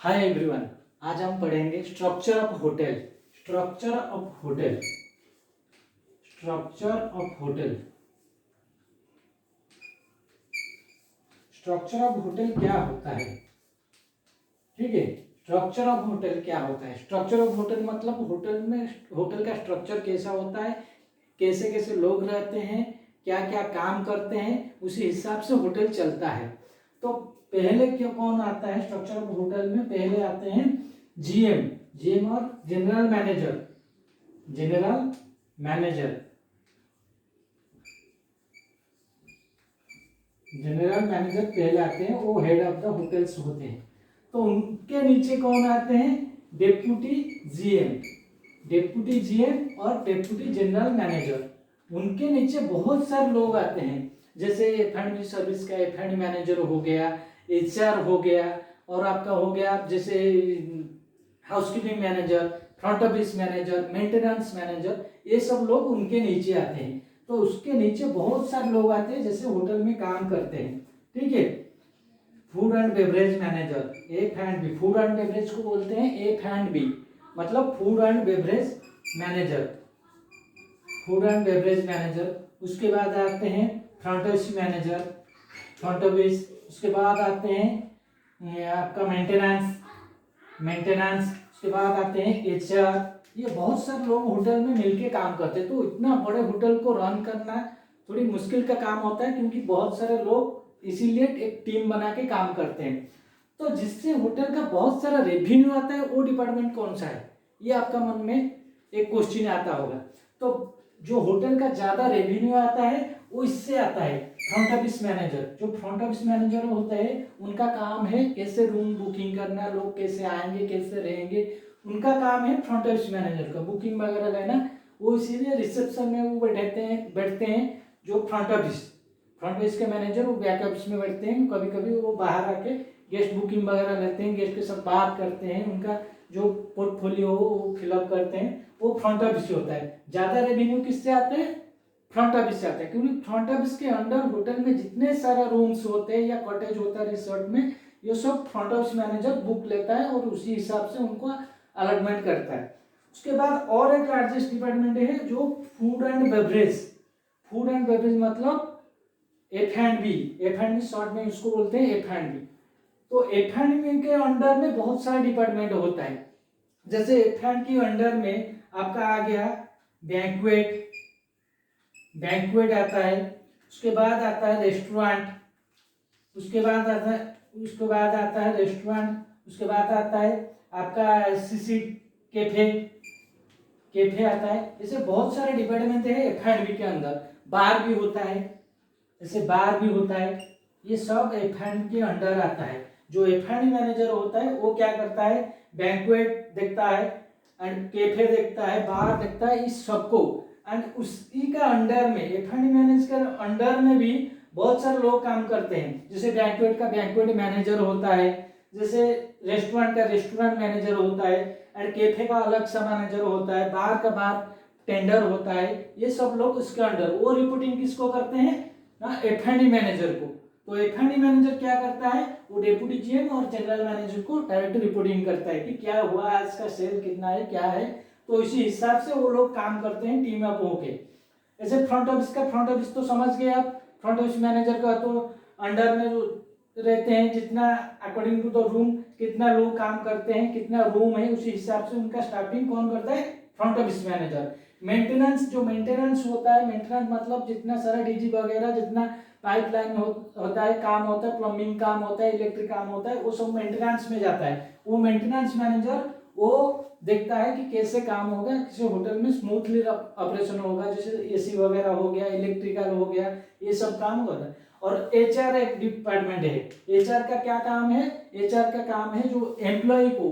Hi everyone, आज हम पढ़ेंगे structure of hotel. Structure of hotel. Structure of hotel. Structure of hotel क्या होता है? ठीक है, स्ट्रक्चर ऑफ होटल क्या होता है? स्ट्रक्चर ऑफ होटल मतलब होटल में होटल का स्ट्रक्चर कैसा होता है, कैसे कैसे लोग रहते हैं, क्या क्या काम करते हैं, उसी हिसाब से होटल चलता है। तो पहले क्यों कौन आता है स्ट्रक्चर ऑफ होटल में? पहले आते हैं जीएम। जीएम और general manager. General manager. General manager पहले आते हैं, वो हेड ऑफ द होटल्स होते हैं। तो उनके नीचे कौन आते हैं? Deputy GM. डेप्यूटी जीएम और डेप्यूटी जनरल मैनेजर। उनके नीचे बहुत सारे लोग आते हैं, जैसे F&B सर्विस का F&B मैनेजर हो गया, HR हो गया, और आपका हो गया जैसे housekeeping manager, front office manager, maintenance manager, ये सब लोग उनके नीचे आते हैं। तो उसके नीचे बहुत सारे लोग आते हैं जैसे होटल में काम करते हैं। ठीक है, food and beverage manager, F&B। Food and beverage को बोलते हैं F&B, मतलब food and beverage manager. Food and beverage manager. उसके बाद आते हैं front office manager, front office. उसके बाद आते हैं आपका मेंटेनेंस। मेंटेनेंस। उसके बाद आते हैं HR। ये बहुत सारे लोग होटल में मिलके काम करते हैं। तो इतना बड़े होटल को रन करना थोड़ी मुश्किल का काम होता है, क्योंकि बहुत सारे लोग इसीलिए एक टीम बना के काम करते हैं। तो जिससे होटल का बहुत सारा रेवेन्यू आता है, वो डिपार्टमेंट कौन सा है? ये आपका मन में एक क्वेश्चन आता होगा। तो जो होटल का ज्यादा रेवेन्यू आता है वो इससे आता है फ्रंट ऑफिस मैनेजर। जो फ्रंट ऑफिस मैनेजर होते हैं, उनका काम है कैसे रूम बुकिंग करना, लोग कैसे आएंगे कैसे रहेंगे, उनका काम है फ्रंट ऑफिस मैनेजर का बुकिंग वगैरह लेना। वो इसीलिए रिसेप्शन में वो बैठते हैं जो फ्रंट ऑफिस के मैनेजर, वो बैक ऑफिस में बैठते हैं। कभी कभी वो बाहर आके गेस्ट बुकिंग वगैरह लेते हैं, गेस्ट के साथ बात करते हैं, उनका जो पोर्टफोलियो हो वो फिलअप करते हैं। वो फ्रंट ऑफिस से होता है। ज्यादा रेवेन्यू किससे आते हैं? फ्रंट ऑफिस से आता है, क्योंकि फ्रंट ऑफिस के अंडर होटल में जितने सारा रूम्स होते हैं या कॉटेज होता है रिसोर्ट में, ये सब फ्रंट ऑफिस मैनेजर बुक लेता है और उसी हिसाब से उनको अलॉटमेंट करता है। उसके बाद और एक लार्जेस्ट डिपार्टमेंट है जो food and beverage. Food and beverage मतलब F&B। F&B शॉर्ट में इसको बोलते हैं F&B। तो F&B के अंडर में बहुत सारे डिपार्टमेंट होता है। जैसे F&B के अंडर में आपका आ गया बैंक्वेट। बैंक्वेट आता है। उसके बाद आता है रेस्टोरेंट। उसके बाद आता है रेस्टोरेंट। उसके बाद आता है आपका सीसी कैफे। कैफे आता है। ऐसे बहुत सारे डिपार्टमेंट है F&B के अंदर। बार भी होता है, जैसे बार भी होता है। ये सब F&B के अंडर आता है। जो F&B मैनेजर होता है वो क्या करता है? बैंक्वेट देखता है एंड कैफे देखता है, बार देखता है, इस सबको। एंड उसी का अंडर में F&B मैनेजर के अंडर में भी बहुत सारे लोग काम करते हैं। जैसे बैंक्वेट का बैंक्वेट मैनेजर होता है, जैसे रेस्टोरेंट का रेस्टोरेंट मैनेजर होता है, एंड कैफे का अलग सा मैनेजर होता है, बार का बार टेंडर होता है। ये सब लोग उसके अंडर, वो रिपोर्टिंग किसको करते हैं ना? F&B मैनेजर को। तो F&B मैनेजर क्या करता है? वो डेप्यूटी जीएम और जनरल मैनेजर को डायरेक्ट रिपोर्टिंग करता है कि क्या हुआ, आज का सेल कितना है, क्या है। तो इसी हिसाब से वो लोग काम करते हैं टीम अप होके। ऐसे फ्रंट ऑफिस तो समझ गए आप। फ्रंट ऑफिस मैनेजर का तो अंडर में जो रहते हैं, जितना अकॉर्डिंग टू द रूम, कितना लोग काम करते हैं, कितना रूम है, उसी हिसाब से उनका स्टाफिंग कौन करता है? Front office manager. मेंटेनेंस, जो मेंटेनेंस होता है, मेंटेनेंस मतलब जितना सारा डीजी वगैरह, जितना पाइपलाइन होता है, काम होता है, प्लम्बिंग काम होता है, इलेक्ट्रिक काम होता है, वो सब मेंटेनेंस में जाता है। वो मेंटेनेंस मैनेजर वो देखता है कि कैसे काम होगा, किसी होटल में स्मूथली ऑपरेशन होगा, जैसे एसी वगैरह हो गया, इलेक्ट्रिकल हो गया, ये सब काम होता है। और HR एक डिपार्टमेंट है। HR का क्या काम है? HR का काम है जो एम्प्लॉय को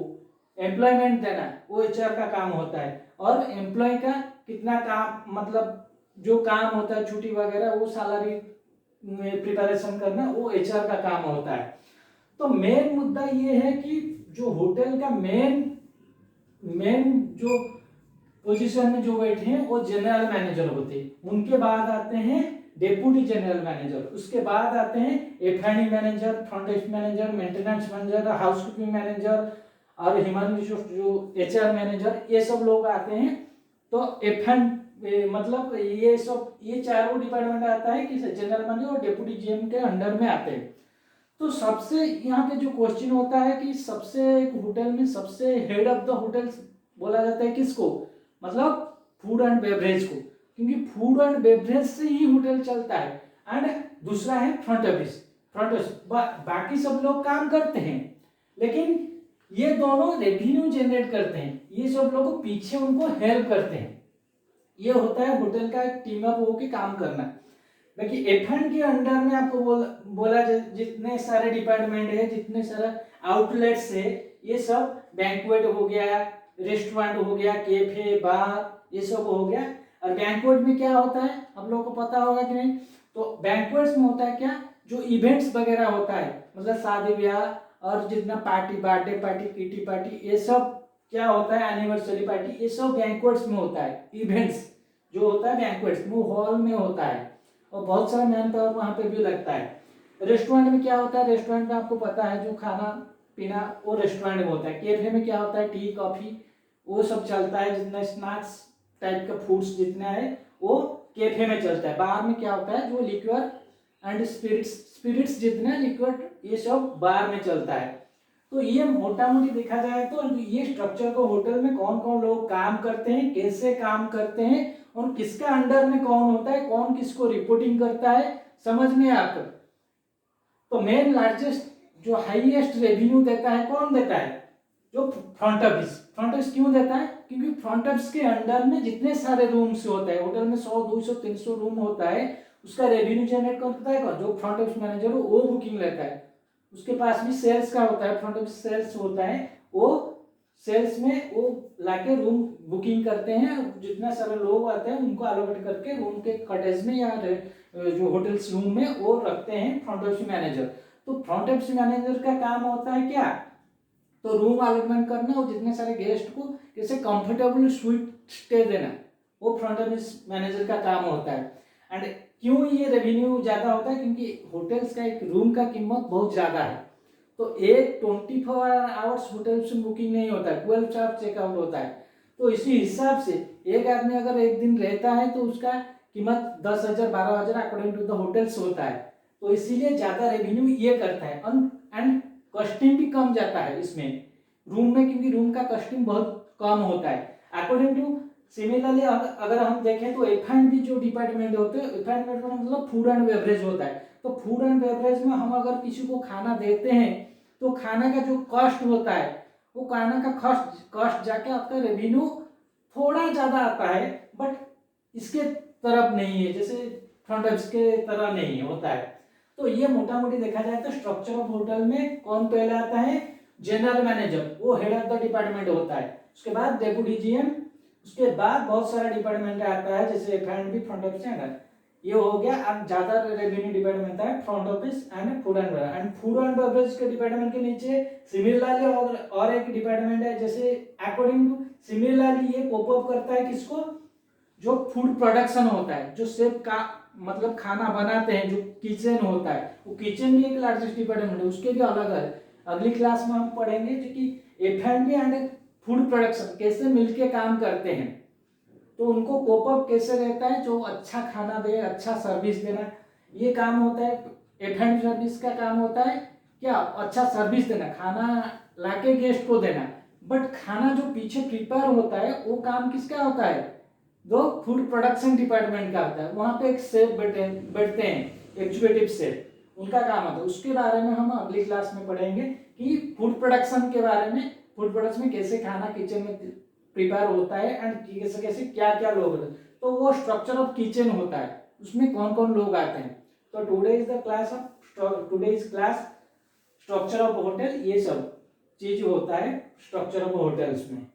एम्प्लॉयमेंट देना, वो HR का काम होता है। और एम्प्लॉय का कितना काम, मतलब जो काम होता है छुट्टी वगैरह, वो सैलरी में प्रिपरेशन करना, वो HR का काम होता है। तो मेन मुद्दा ये है कि जो होटल का मेन जो पोजीशन में जो बैठे हैं वो जनरल मैनेजर होते हैं। उनके बाद आते हैं डेप्यूटी जनरल मैनेजर, उसके बाद आते हैं F&E manager, front desk manager, maintenance manager, housekeeping manager और ह्यूमन रिसोर्स जो HR मैनेजर, ये सब लोग आते हैं। तो मतलब ये चारों डिपार्टमेंट आता है कि जनरल मैनेजर और डेप्यूटी GM के अंडर में आते हैं। तो सबसे यहाँ पे जो क्वेश्चन होता है कि सबसे होटल में सबसे हेड ऑफ द होटल बोला जाता है किसको, मतलब फूड एंड बेवरेज को, क्योंकि फूड एंड बेवरेज से ही होटल चलता है। एंड दूसरा है फ्रंट ऑफिस, बाकी सब लोग काम करते हैं, लेकिन ये दोनों रेवेन्यू जनरेट करते हैं, ये सब लोग पीछे उनको हेल्प करते हैं। ये होता है होटल का एक टीम अप होकर काम करना। बाकी F&E के अंडर में आपको बोला जितने सारे डिपार्टमेंट है, जितने सारे आउटलेट्स है, ये सब बैंक्वेट हो गया, रेस्टोरेंट हो गया, कैफे, बार, ये सब हो गया। और बैंक्वेट में क्या होता है आप लोगों को पता होगा कि नहीं, तो बैंक्वेट्स में होता है क्या, जो इवेंट्स वगैरह होता है, मतलब शादी ब्याह और जितना party, birthday party, kitty party, ये सब क्या होता है, एनिवर्सरी पार्टी, ये सब बैंक्वेट्स में होता है। इवेंट्स जो होता है बैंक्वेट्स वो हॉल में होता है और बहुत सारा मैन पावर वहाँ पे भी लगता है। रेस्टोरेंट में क्या होता है, रेस्टोरेंट में आपको पता है जो खाना पीना वो रेस्टोरेंट में होता है। कैफे में क्या होता है, टी कॉफी वो सब चलता है, जितना स्नैक्स टाइप का फूड्स जितना है वो कैफे में चलता है। बार में क्या होता है, जो लिक्विड एंड स्पिरिट्स जितना लिक्विड ये सब बार में चलता है। तो ये मोटा मोटी देखा जाए तो ये स्ट्रक्चर को होटल में कौन कौन लोग काम करते हैं, कैसे काम करते हैं और किसका अंडर में कौन होता है, कौन किसको रिपोर्टिंग करता है, समझ में आपको। तो मेन लार्जेस्ट जो हाईएस्ट रेवेन्यू देता है कौन देता है, जो फ्रंट ऑफिस। फ्रंट ऑफिस क्यों देता है, क्योंकि फ्रंट ऑफिस के अंडर में जितने सारे रूम्स होते हैं, होटल में 100 200 300 रूम होता है, उसका रेवेन्यू जनरेट करता है कौन, जो फ्रंट ऑफिस मैनेजर हो वो बुकिंग लेता है। उसके पास भी सेल्स का होता है, फ्रंट ऑफिस सेल्स होता है, वो सेल्स में वो लाके रूम बुकिंग करते हैं, जितना सारे लोग आते हैं उनको एलोकेट करके रूम के कॉटेज में या जो होटल्स रूम में वो रखते हैं फ्रंट ऑफिस मैनेजर। तो फ्रंट ऑफिस मैनेजर का काम होता है क्या, तो रूम अलॉटमेंट करना और जितने सारे गेस्ट को कैसे कंफर्टेबल स्वीट स्टे देना, वो फ्रंट ऑफिस मैनेजर का काम होता है। एंड क्यों ये रेवेन्यू ज़्यादा होता है, क्योंकि होटल्स का एक रूम का कीमत बहुत ज़्यादा है। तो एक 24 आवर्स होटल से बुकिंग नहीं होता है, 12 आवर्स चेकआउट होता है। तो इसी हिसाब से एक आदमी अगर एक दिन रहता है तो उसका कीमत 10,000 12,000 अकॉर्डिंग टू द होटल्स होता है। तो इसीलिए ज़्यादा रेवेन्यू ये करता है। एंड कॉस्टिंग भी कम जाता है इसमें रूम में, क्योंकि रूम का कॉस्टिंग बहुत कम होता है अकॉर्डिंग टू। सिमिलरली अगर हम देखें तो F&B जो डिपार्टमेंट होते हैं, F&B मतलब फूड एंड बेवरेज होता है। तो फूड एंड बेवरेज में हम अगर किसी को खाना देते हैं तो खाना का जो कॉस्ट होता है, वो खाना का कॉस्ट जाके आपका रेवेन्यू थोड़ा ज़्यादा आता है, बट इसके तरफ नहीं है, जैसे फ्रंट ऑफिस के तरह नहीं होता है। तो ये मोटा मोटी देखा जाए तो स्ट्रक्चर ऑफ होटल में कौन पहले आता है, जनरल मैनेजर, वो हेड ऑफ द डिपार्टमेंट होता है। उसके बाद डेप्यूटी GM, उसके बाद बहुत सारा डिपार्टमेंट आता है, जैसे F&B, फ्रंट ऑफिस है, ये हो गया। अब ज्यादा रेवेन्यू डिपार्टमेंट है front office and food and beverage के डिपार्टमेंट के नीचे सिमिलरली और एक डिपार्टमेंट है, जैसे अकॉर्डिंग टू सिमिलरली ये कोप अप करता है किसको, जो फूड प्रोडक्शन होता है, जो सेफ का मतलब खाना बनाते हैं, जो किचन होता है, वो किचन भी एक लार्जेस्ट डिपार्टमेंट है, उसके भी अलग है। अगली क्लास में हम पढ़ेंगे जो कि F&B एंड फूड प्रोडक्शन कैसे मिलके काम करते हैं, तो उनको कोप अप कैसे रहता है, जो अच्छा खाना दे, अच्छा सर्विस देना, ये काम होता है। F&B सर्विस का काम होता है क्या, अच्छा सर्विस देना, खाना लाके गेस्ट को देना। बट खाना जो पीछे प्रिपेयर होता है वो काम किसका होता है, जो फूड प्रोडक्शन डिपार्टमेंट का होता है। वहां पे एक शेफ बैठते हैं, एग्जीक्यूटिव शेफ, उनका काम होता है। उसके बारे में हम अगली क्लास में पढ़ेंगे कि फूड प्रोडक्शन के बारे में, फूड प्रोडक्शन में कैसे खाना किचन में प्रिपेयर होता है एंड कैसे कैसे क्या क्या लोग होते हैं। तो वो स्ट्रक्चर ऑफ किचन होता है, उसमें कौन कौन लोग आते हैं। तो today is class structure of hotel, ये सब चीज होता है स्ट्रक्चर ऑफ होटल्स में।